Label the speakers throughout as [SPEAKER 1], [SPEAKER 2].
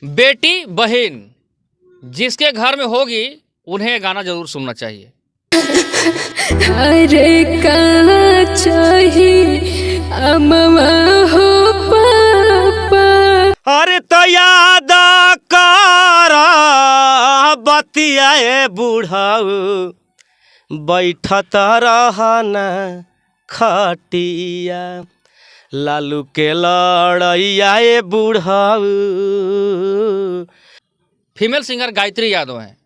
[SPEAKER 1] बेटी बहन जिसके घर में होगी उन्हें गाना जरूर सुनना चाहिए।
[SPEAKER 2] अरे कहाँ चाहिए अम्मा हो पापा।
[SPEAKER 3] अरे तो याद करा बतियाए बूढ़ाऊ बैठत रहना खटिया लालू के लड़ैया बूढ़ाऊ।
[SPEAKER 1] फीमेल सिंगर गायत्री यादव हैं।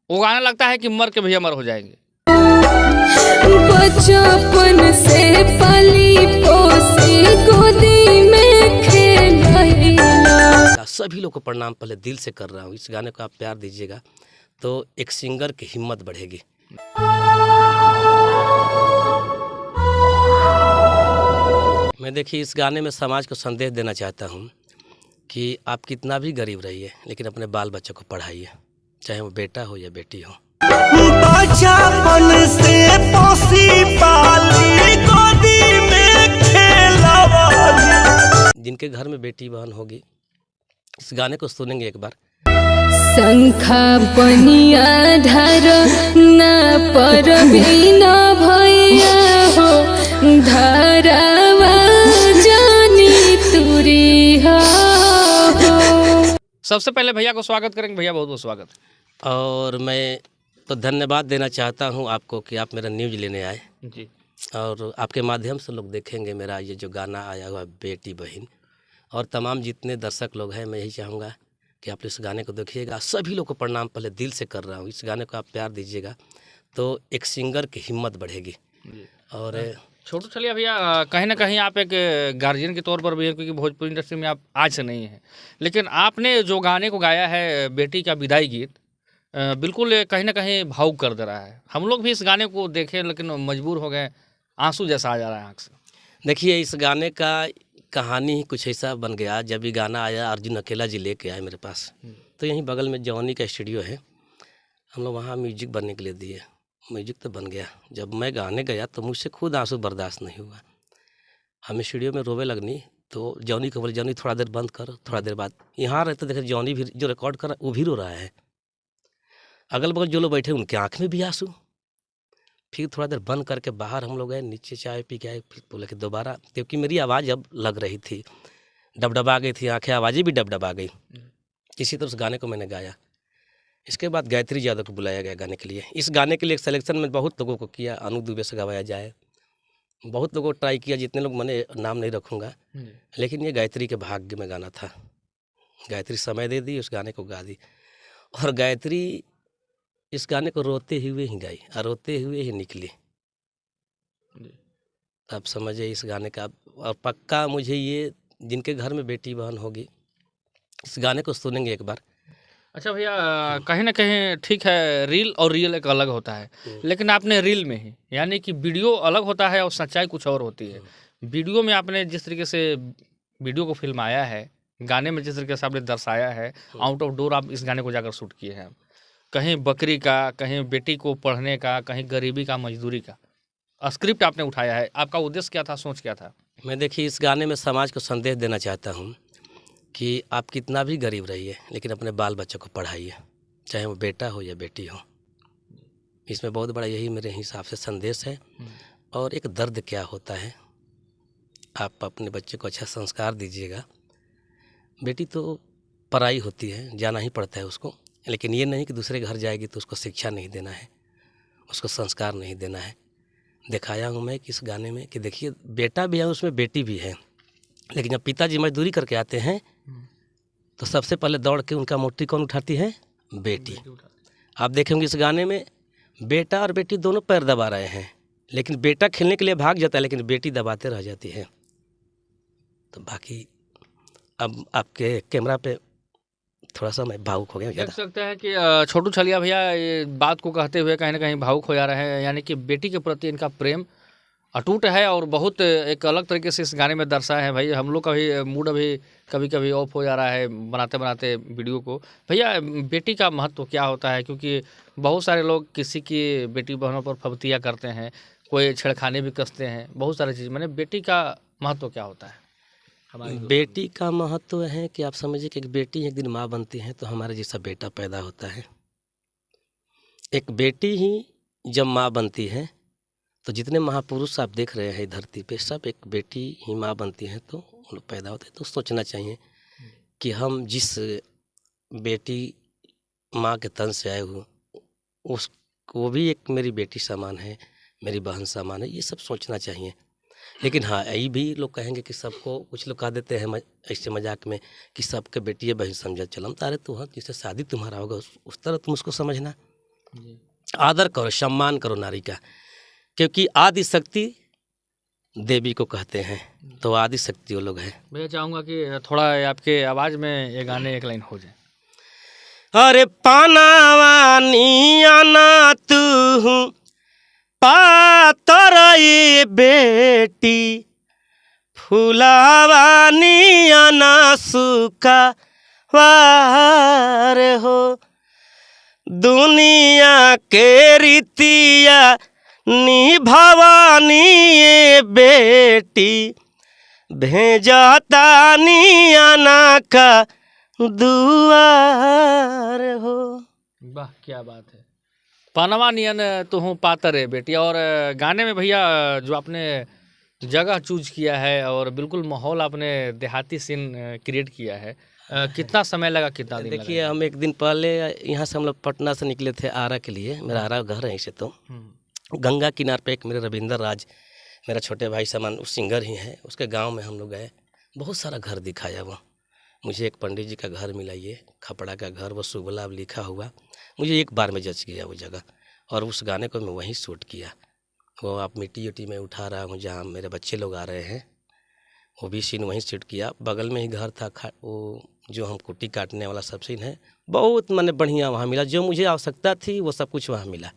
[SPEAKER 1] वो गाना लगता है कि मर के भी अमर हो जाएंगे।
[SPEAKER 2] बचपन से पली पोसी गोदी में खेला।
[SPEAKER 3] सभी लोग को प्रणाम पहले दिल से कर रहा हूँ। इस गाने को आप प्यार दीजिएगा तो एक सिंगर की हिम्मत बढ़ेगी। मैं देखिए इस गाने में समाज को संदेश देना चाहता हूँ कि आप कितना भी गरीब रहिए लेकिन अपने बाल बच्चों को पढ़ाइए, चाहे वो बेटा हो या बेटी हो। बचपन से पोसी पाली गोदी में खेलवाली। जिनके घर में बेटी बहन होगी इस गाने को सुनेंगे एक बार।
[SPEAKER 2] शंखा बनिया धर ना पर भी न भैया हो धरावा जानी तुरी हो।
[SPEAKER 1] सबसे पहले भैया को स्वागत करेंगे। भैया बहुत बहुत स्वागत।
[SPEAKER 3] और मैं तो धन्यवाद देना चाहता हूं आपको कि आप मेरा न्यूज़ लेने आए
[SPEAKER 1] जी।
[SPEAKER 3] और आपके माध्यम से लोग देखेंगे मेरा ये जो गाना आया हुआ बेटी बहन। और तमाम जितने दर्शक लोग हैं मैं यही चाहूँगा कि आप इस गाने को देखिएगा। सभी लोग को प्रणाम पहले दिल से कर रहा हूँ। इस गाने को आप प्यार दीजिएगा तो एक सिंगर की हिम्मत बढ़ेगी। और
[SPEAKER 1] छोटू छलिया भैया, कहीं ना कहीं आप एक गार्जियन के तौर पर भी हैं, क्योंकि भोजपुरी इंडस्ट्री में आप आज से नहीं हैं, लेकिन आपने जो गाने को गाया है बेटी का विदाई गीत, बिल्कुल कहीं ना कहीं भावुक कर दे रहा है। हम लोग भी इस गाने को देखें लेकिन मजबूर हो गए, आंसू जैसा आ जा रहा है आँख से।
[SPEAKER 3] देखिए इस गाने का कहानी ही कुछ ऐसा बन गया। जब ये गाना आया अर्जुन अकेला जी लेके आए मेरे पास, तो यहीं बगल में जवानी का स्टूडियो है, हम लोग वहाँ म्यूजिक बनने के लिए दिए। म्यूजिक तो बन गया। जब मैं गाने गया तो मुझसे खुद आंसू बर्दाश्त नहीं हुआ। हमें स्टूडियो में रोवे लगनी तो जॉनी को बोले जॉनी थोड़ा देर बंद कर। थोड़ा देर बाद यहाँ रहते देखे जॉनी भी जो रिकॉर्ड कर रहा है वो भी रो रहा है। अगल बगल जो लोग बैठे उनके आँख में भी आंसू। फिर थोड़ा देर बंद करके बाहर हम लोग गए, नीचे चाय पी के आए। फिर बोले कि दोबारा, क्योंकि मेरी आवाज़ अब लग रही थी, डबडबा गई थी आँखें, आवाज़ें भी डबडबा गई। इसी तरह उस गाने को मैंने गाया। इसके बाद गायत्री यादव को बुलाया गया गाने के लिए। इस गाने के लिए एक सिलेक्शन में बहुत लोगों को किया, अनु दुबे से गवाया जाए, बहुत लोगों को ट्राई किया, जितने लोग मैंने नाम नहीं रखूँगा, लेकिन ये गायत्री के भाग्य में गाना था। गायत्री समय दे दी, उस गाने को गा दी। और गायत्री इस गाने को रोते हुए ही गाई और रोते हुए ही निकली। आप समझिए इस गाने का। और पक्का मुझे ये जिनके घर में बेटी बहन होगी इस गाने को सुनेंगे एक बार।
[SPEAKER 1] अच्छा भैया, कहीं ना कहीं ठीक है, रील और रियल एक अलग होता है, लेकिन आपने रील में ही, यानी कि वीडियो अलग होता है और सच्चाई कुछ और होती है। वीडियो में आपने जिस तरीके से वीडियो को फिल्माया है, गाने में जिस तरीके से आपने दर्शाया है, आउट ऑफ डोर आप इस गाने को जाकर शूट किए हैं। कहीं बकरी का, कहीं बेटी को पढ़ने का, कहीं गरीबी का, मजदूरी का स्क्रिप्ट आपने उठाया है। आपका उद्देश्य क्या था, सोच क्या था?
[SPEAKER 3] मैं देखिए इस गाने में समाज को संदेश देना चाहता हूँ कि आप कितना भी गरीब रहिए लेकिन अपने बाल बच्चों को पढ़ाइए, चाहे वो बेटा हो या बेटी हो। इसमें बहुत बड़ा यही मेरे हिसाब से संदेश है। और एक दर्द क्या होता है, आप अपने बच्चे को अच्छा संस्कार दीजिएगा। बेटी तो पराई होती है, जाना ही पड़ता है उसको, लेकिन ये नहीं कि दूसरे घर जाएगी तो उसको शिक्षा नहीं देना है, उसको संस्कार नहीं देना है। दिखाया हूँ मैं कि इस गाने में कि देखिए बेटा भी है उसमें, बेटी भी है, लेकिन जब पिताजी मजदूरी करके आते हैं तो सबसे पहले दौड़ के उनका मोटी कौन उठाती है? बेटी। आप देखेंगे इस गाने में बेटा और बेटी दोनों पैर दबा रहे हैं, लेकिन बेटा खेलने के लिए भाग जाता है लेकिन बेटी दबाते रह जाती है। तो बाकी अब आपके कैमरा पे थोड़ा सा मैं भावुक हो गया।
[SPEAKER 1] देख सकते हैं कि छोटू छलिया भैया ये बात को कहते हुए कहीं ना कहीं भावुक हो जा रहे हैं, यानी कि बेटी के प्रति इनका प्रेम अटूट है और बहुत एक अलग तरीके से इस गाने में दर्शाया है। भाई हम लोग का भी मूड अभी कभी कभी ऑफ हो जा रहा है बनाते बनाते वीडियो को। भैया बेटी का महत्व क्या होता है, क्योंकि बहुत सारे लोग किसी की बेटी बहनों पर फब्तियाँ करते हैं, कोई छेड़खानी भी कसते हैं, बहुत सारी चीज़, मैंने बेटी का महत्व क्या होता है? हमारी
[SPEAKER 3] बेटी का महत्व है कि आप समझिए कि एक बेटी एक दिन माँ बनती है तो हमारे जैसा बेटा पैदा होता है। एक बेटी ही जब माँ बनती है तो जितने महापुरुष आप देख रहे हैं धरती पे, सब एक बेटी ही माँ बनती है तो उन लोग पैदा होते हैं। तो सोचना चाहिए कि हम जिस बेटी माँ के तन से आए हुए उस वो भी एक मेरी बेटी समान है, मेरी बहन समान है, ये सब सोचना चाहिए। लेकिन हाँ, यही भी लोग कहेंगे कि सबको, कुछ लोग कह देते हैं ऐसे मजाक में कि सबके बेटी बहन समझा चलम तारे तो हाँ, जिससे शादी तुम्हारा होगा उस तरह तुम उसको समझना। आदर करो, सम्मान करो नारी का, क्योंकि आदि शक्ति देवी को कहते हैं, तो आदि शक्ति वो लोग हैं।
[SPEAKER 1] भैया चाहूँगा कि थोड़ा आपके आवाज़ में ये गाने एक लाइन हो जाए।
[SPEAKER 3] अरे पानावानी आना तू पातर ये बेटी, फूलावानी आना सुका वार हो, दुनिया के रीतिया निभावानी ये बेटी, भेजाता नी आना का दुआर हो।
[SPEAKER 1] वाह क्या बात है। पानवा नियन तो हूँ पातर है बेटी। और गाने में भैया जो आपने जगह चूज किया है और बिल्कुल माहौल आपने देहाती सीन क्रिएट किया है, कितना समय लगा, कितना दिन
[SPEAKER 3] देखिए, हम एक दिन पहले यहाँ से हम लोग पटना से निकले थे आरा के लिए। मेरा आरा घर है ऐसे तो। गंगा किनार पे एक मेरे रविंद्र राज, मेरा छोटे भाई समान, उस सिंगर ही है, उसके गांव में हम लोग गए। बहुत सारा घर दिखाया वो मुझे। एक पंडित जी का घर मिला, ये खपड़ा का घर, वो शुभ-लाभ लिखा हुआ। मुझे एक बार में जच गया वो जगह, और उस गाने को मैं वहीं शूट किया। वो आप मिट्टी उट्टी में उठा रहा हूँ, जहाँ मेरे बच्चे लोग आ रहे हैं, वो भी सीन वहीं शूट किया। बगल में ही घर था, वो जो हम कुट्टी काटने वाला सब सीन है, बहुत मैंने बढ़िया वहाँ मिला। जो मुझे आवश्यकता थी वो सब कुछ वहाँ मिला।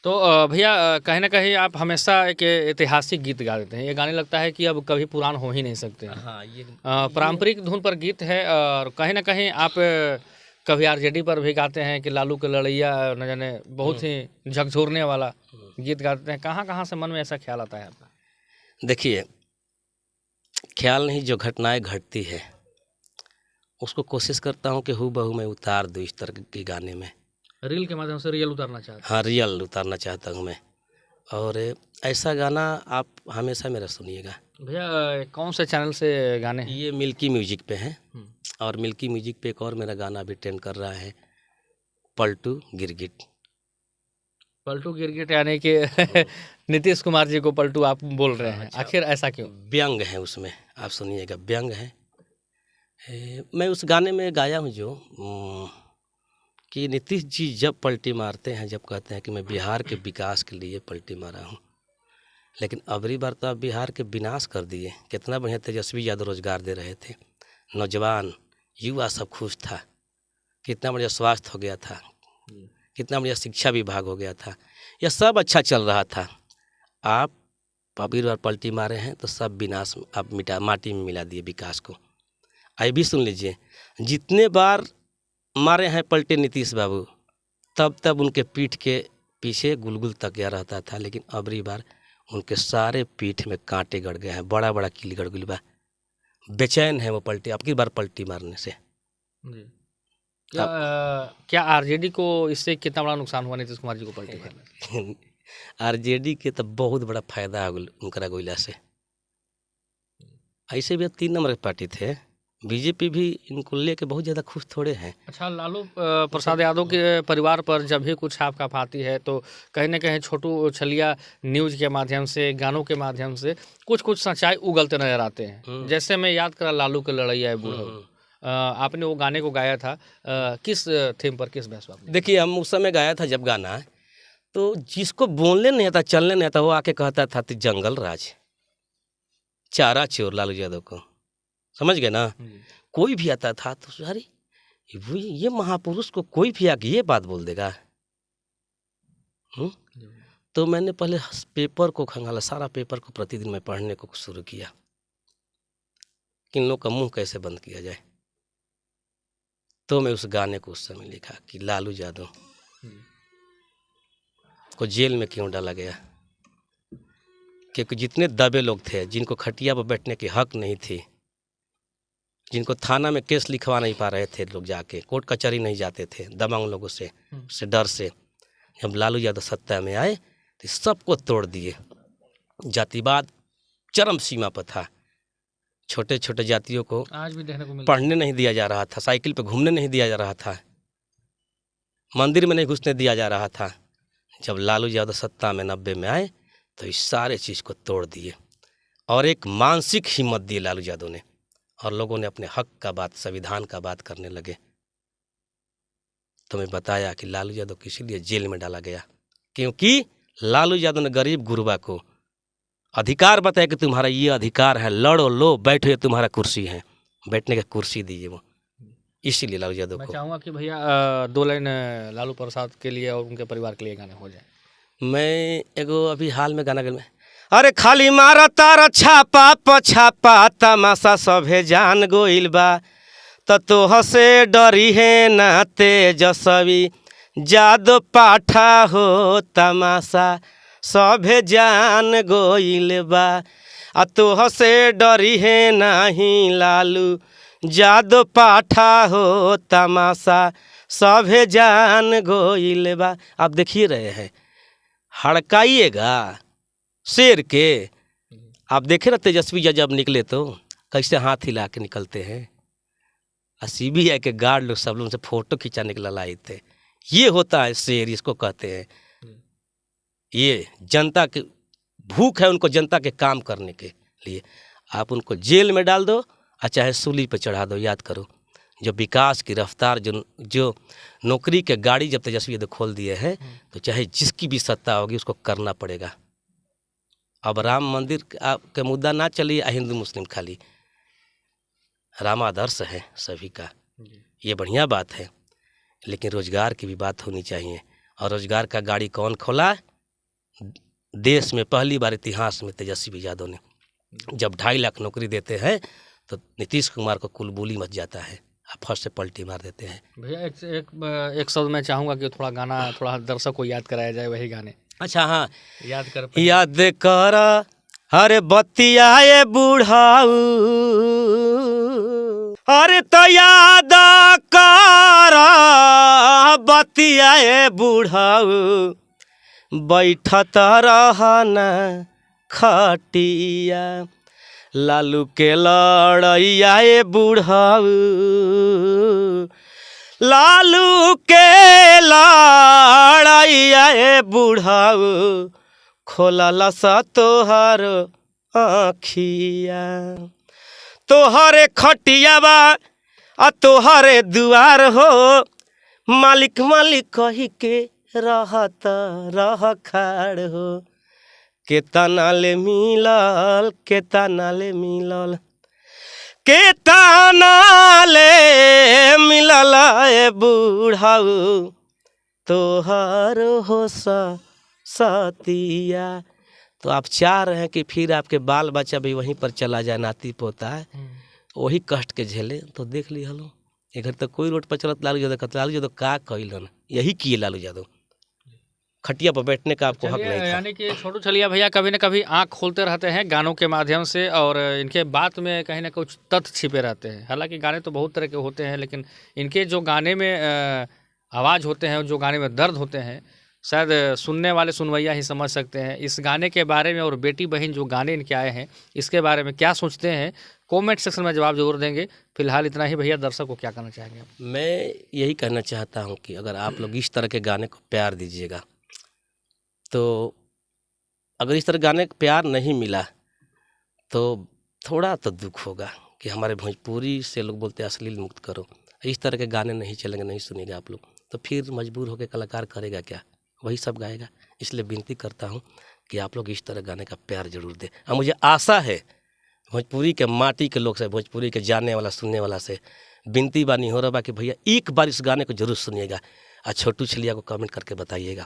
[SPEAKER 1] तो भैया कहीं ना कहीं आप हमेशा एक ऐतिहासिक गीत गा देते हैं। ये गाने लगता है कि अब कभी पुरान हो ही नहीं सकते हैं।
[SPEAKER 3] हाँ, ये
[SPEAKER 1] पारंपरिक धुन पर गीत है, और कहीं ना कहीं आप कभी आरजेडी पर भी गाते हैं कि लालू के लड़ैया न जाने बहुत ही झकझोरने वाला गीत गाते हैं। कहाँ कहाँ से मन में ऐसा ख्याल आता है आपका?
[SPEAKER 3] देखिए, ख्याल नहीं, जो घटनाएं घटती है उसको कोशिश करता हूँ कि हूबहू मैं उतार दूँ इस तरह के गाने में।
[SPEAKER 1] रील के माध्यम से रियल उतारना चाहते हैं?
[SPEAKER 3] हाँ, रियल उतारना चाहता हूँ मैं, और ऐसा गाना आप हमेशा मेरा सुनिएगा।
[SPEAKER 1] भैया कौन से चैनल से गाने हैं?
[SPEAKER 3] ये मिल्की म्यूजिक पे है, और मिल्की म्यूजिक पे एक और मेरा गाना भी ट्रेंड कर रहा है, पलटू गिरगिट।
[SPEAKER 1] पलटू गिरगिट यानी कि नीतीश कुमार जी को पलटू आप बोल रहे हैं? आखिर ऐसा क्यों?
[SPEAKER 3] व्यंग है उसमें, आप सुनिएगा, व्यंग है। मैं उस गाने में गाया हूँ जो कि नीतीश जी जब पलटी मारते हैं, जब कहते हैं कि मैं बिहार के विकास के लिए पलटी मारा हूँ, लेकिन अबरी बार तो आप बिहार के विनाश कर दिए। कितना बढ़िया तेजस्वी यादव रोजगार दे रहे थे, नौजवान युवा सब खुश था, कितना बढ़िया स्वास्थ्य हो गया था, कितना बढ़िया शिक्षा विभाग हो गया था, यह सब अच्छा चल रहा था। आप अबरी बार पलटी मारे हैं तो सब विनाश आप माटी में मिला दिए विकास को। आई भी सुन लीजिए, जितने बार मारे हैं पलटे नीतीश बाबू, तब उनके पीठ के पीछे गुलगुल तकिया रहता था, लेकिन अबरी बार उनके सारे पीठ में कांटे गड़ गए हैं, बड़ा बड़ा कील गड़ गई बा। बेचैन है वो पलटी, अब की बार पलटी मारने से।
[SPEAKER 1] जी। क्या आरजेडी को इससे कितना बड़ा नुकसान हुआ नीतीश कुमार जी को पलटी मारने?
[SPEAKER 3] आरजेडी के तो बहुत बड़ा फायदा हो उनकरा गोइला से। ऐसे भी 3 नंबर के पार्टी थे, बीजेपी भी इनको लेके बहुत ज़्यादा खुश थोड़े हैं।
[SPEAKER 1] अच्छा, लालू प्रसाद यादव के परिवार पर जब भी कुछ आपका पाती है तो कहीं ना कहीं छोटू छलिया न्यूज़ के माध्यम से, गानों के माध्यम से कुछ सच्चाई उगलते नजर आते हैं। जैसे मैं याद करा लालू के लड़ैया है बूढ़ो, आपने वो गाने को गाया था, किस थीम पर, किस बहस पर?
[SPEAKER 3] देखिए, हम उस समय गाया था जब गाना, तो जिसको बोलने नहीं आता, चलने नहीं आता, वो आके कहता था कि जंगल राज, चारा चोर लालू यादव को, समझ गए ना। कोई भी आता था तो अरे ये महापुरुष को कोई भी आके ये बात बोल देगा। तो मैंने पहले पेपर को खंगाला, सारा पेपर को प्रतिदिन मैं पढ़ने को शुरू किया कि इन लोग का मुंह कैसे बंद किया जाए। तो मैं उस गाने को उस समय लिखा कि लालू यादव को जेल में क्यों डाला गया। क्योंकि जितने दबे लोग थे, जिनको खटिया पर बैठने की हक नहीं थी, जिनको थाना में केस लिखवा नहीं पा रहे थे, लोग जाके कोर्ट कचहरी नहीं जाते थे दबंग लोगों से डर से, जब लालू यादव सत्ता में आए तो सबको तोड़ दिए। जातिवाद चरम सीमा पर था। छोटे छोटे जातियों को
[SPEAKER 1] आज भी देखने को मिलता
[SPEAKER 3] पढ़ने नहीं दिया जा रहा था, साइकिल पे घूमने नहीं दिया जा रहा था, मंदिर में नहीं घुसने दिया जा रहा था। जब लालू यादव सत्ता में 90 में आए तो इस सारे चीज़ को तोड़ दिए और एक मानसिक हिम्मत दी लालू यादव ने, और लोगों ने अपने हक का बात, संविधान का बात करने लगे। तो मैं बताया कि लालू यादव को इसीलिए जेल में डाला गया क्योंकि लालू यादव ने गरीब गुरबा को अधिकार बताया कि तुम्हारा ये अधिकार है, लड़ो लो बैठो, ये तुम्हारा कुर्सी है, बैठने का कुर्सी दीजिए वो, इसीलिए लालू यादव
[SPEAKER 1] मैं
[SPEAKER 3] को।
[SPEAKER 1] चाहूँगा कि भैया 2 लाइन लालू प्रसाद के लिए और उनके परिवार के लिए गाने हो जाए।
[SPEAKER 3] मैं एगो अभी हाल में गाना गल, अरे खाली मारा तारा छापा पछापा, तमाशा सभे जान गोइल बा, तोह से डरी है ना तेजस्वी जादो पाठा हो, तमाशा सभे जान गोइल बा, तोह से डरी है नहीं लालू जादो पाठा हो, तमाशा सभे जान गोइल बा। आप देखिए रहे हैं, हड़काइएगा शेर के। आप देखे ना तेजस्वी जब निकले तो कैसे हाथ हिला के निकलते हैं, CBI के गार्ड लोग सब लोग उनसे फोटो खिंचाने के लिए लाए थे। ये होता है शेर, इसको कहते हैं। ये जनता की भूख है, उनको जनता के काम करने के लिए। आप उनको जेल में डाल दो और चाहे सूली पे चढ़ा दो, याद करो जो विकास की रफ्तार, जो नौकरी के गाड़ी जब तेजस्वी यादव खोल दिए हैं तो चाहे जिसकी भी सत्ता होगी उसको करना पड़ेगा। अब राम मंदिर का मुद्दा ना चलिए, हिंदू मुस्लिम खाली, राम आदर्श है सभी का, ये बढ़िया बात है, लेकिन रोजगार की भी बात होनी चाहिए। और रोजगार का गाड़ी कौन खोला? देश में पहली बार इतिहास में तेजस्वी यादव ने। जब 2.5 लाख नौकरी देते हैं तो नीतीश कुमार को कुलबुली मच जाता है, फर्स्ट से पलटी मार देते हैं।
[SPEAKER 1] भैया एक शब्द मैं चाहूँगा कि थोड़ा गाना थोड़ा दर्शक को याद कराया जाए, वही गाने।
[SPEAKER 3] अच्छा हाँ,
[SPEAKER 1] याद
[SPEAKER 3] कर अरे बतियाए बूढ़ाऊ, अरे तो याद कर बतियाए बूढ़ाऊ, बैठत रहना खटिया, लालू के लड़ैया बूढ़ाऊ, लालू के लड़ैया बूढ़ाऊ, खोलल सा तोहर आँखिया, तोहरे खटियाबा आ तोहरे दुआर हो, मालिक मालिक कही के रहत रह खाड़ हो, केतना ले मिलल, केतना ले मिलल, केतना ले मिलल ए बूढ़ाऊ, तोहर हो सतिया। तो आप चाह रहे हैं कि फिर आपके बाल बच्चा भी वहीं पर चला जाए, नाती पोता है, वही कष्ट के झेले। तो देख ली हलो, इधर तो कोई रोड पर चलत लालू यादव कहते, लालू यादव का कैलन, यही किए लालू यादव, खटिया पर बैठने का आपको हक नहीं था।
[SPEAKER 1] यानी कि छोटू छलिया भैया कभी न कभी आँख खोलते रहते हैं गानों के माध्यम से, और इनके बात में कहीं ना कुछ तथ्य छिपे रहते हैं। हालांकि गाने तो बहुत तरह के होते हैं, लेकिन इनके जो गाने में आवाज़ होते हैं, जो गाने में दर्द होते हैं, शायद सुनने वाले सुनवैया ही समझ सकते हैं। इस गाने के बारे में और बेटी बहन जो गाने इनके आए हैं, इसके बारे में क्या सोचते हैं, कमेंट सेक्शन में जवाब जरूर देंगे। फिलहाल इतना ही। भैया दर्शक को क्या कहना चाहेंगे आप?
[SPEAKER 3] मैं यही कहना चाहता हूँ कि अगर आप लोग इस तरह के गाने को प्यार दीजिएगा, तो अगर इस तरह गाने को प्यार नहीं मिला तो थोड़ा तो दुख होगा कि हमारे भोजपुरी से लोग बोलते हैं अश्लील मुक्त करो, इस तरह के गाने नहीं चलेंगे, नहीं सुनेगा आप लोग, तो फिर मजबूर होकर कलाकार करेगा क्या, वही सब गाएगा। इसलिए विनती करता हूँ कि आप लोग इस तरह गाने का प्यार जरूर दें। और मुझे आशा है भोजपुरी के माटी के लोग से, भोजपुरी के जानने वाला सुनने वाला से विनती बानी हो रहा बा कि भैया एक बार इस गाने को जरूर सुनिएगा और छोटू छलिया को कमेंट करके बताइएगा।